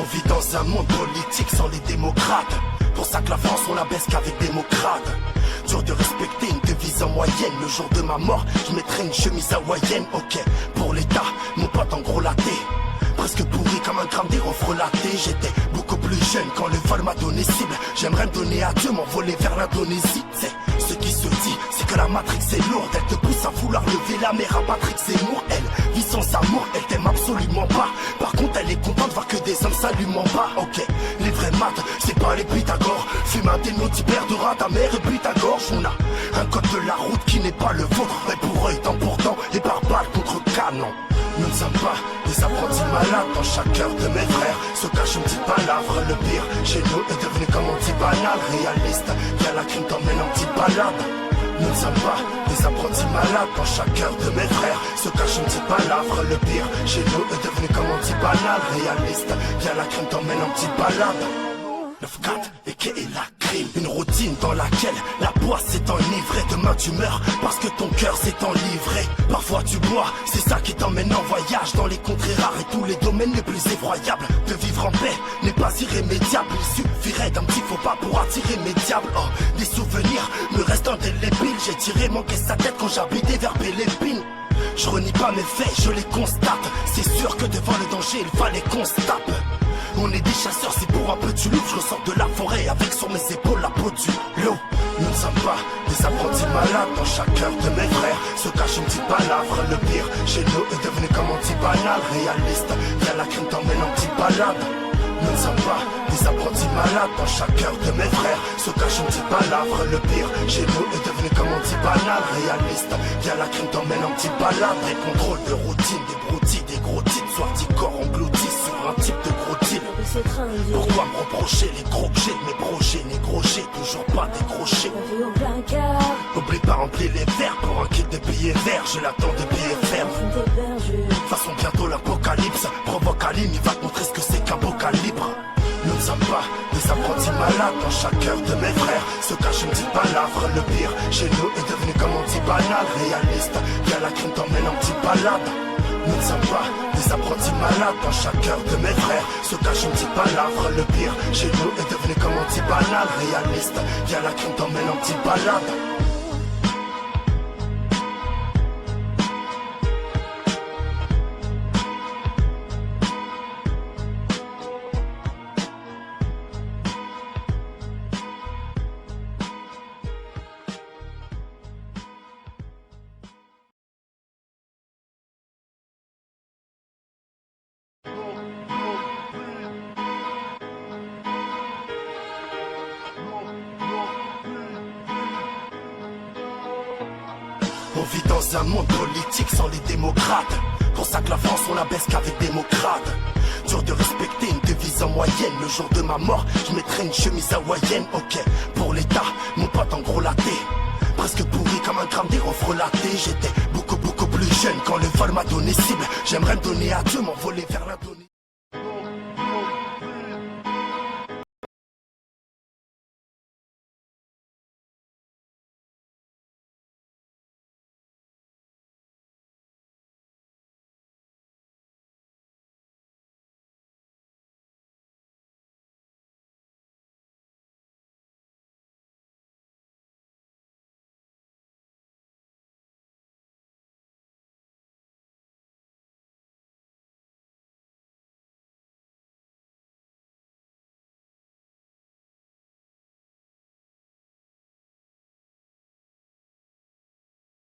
On vit dans un monde politique sans les démocrates. Pour ça que la France on la baisse qu'avec démocrates. Dur de respecter une devise en moyenne. Le jour de ma mort, je mettrai une chemise hawaïenne. Ok, pour l'état, mon pote en gros laté. Presque pourri comme un gramme d'héros frelaté. J'étais beaucoup plus jeune quand le vol m'a donné cible. J'aimerais me donner à Dieu, m'envoler vers l'Indonésie. Ce qui se dit, c'est que la Matrix est lourde. Elle te pousse à vouloir lever la mer à Patrick Zemmour. Elle vit sans amour, elle t'aime absolument pas. Par contre elle est contente de voir que des hommes s'allument en bas. Ok, les vrais maths, c'est pas les Pythagore. Fume un dénotipère de rat, ta mère et puis ta gorge. On a un code de la route qui n'est pas le vôtre. Œil pour œil, temps pour temps, et par balle contre canon. Nous ne sommes pas des apprentis malades. Dans chaque cœur de mes frères se cache une petite palavre. Le pire chez nous est devenu comme on dit banal. Réaliste, y'a la crime t'emmène en petite balade. Nous ne sommes pas des apprentis malades. Dans chaque cœur de mes frères se cache une petite palavre. Le pire chez nous est devenu comme on dit banal. Réaliste, y'a la crime t'emmène en petite balade. 9-4 et qu'est la crime. Une routine dans laquelle la boisse s'est enivrée. Demain tu meurs parce que ton cœur s'est enivré. Parfois tu bois, c'est ça qui t'emmène en voyage dans les contrées rares et tous les domaines les plus effroyables. De vivre en paix n'est pas irrémédiable. Il suffirait d'un petit faux pas pour attirer mes diables. Oh, des souvenirs me restent indélébiles. J'ai tiré mon caisse à tête quand j'habitais vers Bélépine. Je renie pas mes faits, je les constate. C'est sûr que devant le danger il fallait qu'on se tape. On est des chasseurs, c'est pour un peu du loup. Je ressors de la forêt avec sur mes épaules la peau du loup. Nous ne sommes pas des apprentis malades. Dans chaque cœur de mes frères se cache une petite palavre. Le pire chez nous est devenu comme un petit banal. Réaliste, y'a la crime t'emmène en petite balade. Nous ne sommes pas des apprentis malades. Dans chaque cœur de mes frères se cache une petite palavre. Le pire chez nous est devenu comme un petit banal. Réaliste, y'a la crime t'emmène en petite balade. Des contrôles de routine, des broutilles, des gros titres. Sortis corps engloutis sur un type de gros deal. Pourquoi me reprocher les gros que j'ai de mes projets? Négro, j'ai toujours pas décroché. Oublie pas remplir les verres pour un kit de billets verts. Je l'attends de billets fermes. De toute façon bientôt l'apocalypse provoque à il va te montrer ce que c'est qu'un beau calibre. Nous ne sommes pas des apprentis malades. Dans chaque cœur de mes frères se cache une petite palavre. Le pire chez nous est devenu comme on dit banal. Réaliste, y'a la crime t'emmène en petite balade. Nous ne sommes pas des apprentis malades. Dans chaque cœur de mes frères se cache une petite palavre. Le pire chez nous est devenu comme on dit banal. Réaliste, y'a la crime t'emmène en petite balade. On vit dans un monde politique sans les démocrates. Pour ça que la France on la baisse qu'avec démocrates. Dur de respecter une devise en moyenne. Le jour de ma mort, je mettrai une chemise hawaïenne. Ok, pour l'état, mon pote en gros laté. Presque pourri comme un gramme d'héros frelaté. J'étais beaucoup plus jeune quand le vol m'a donné cible. J'aimerais me donner à Dieu, m'envoler vers l'Indonésie.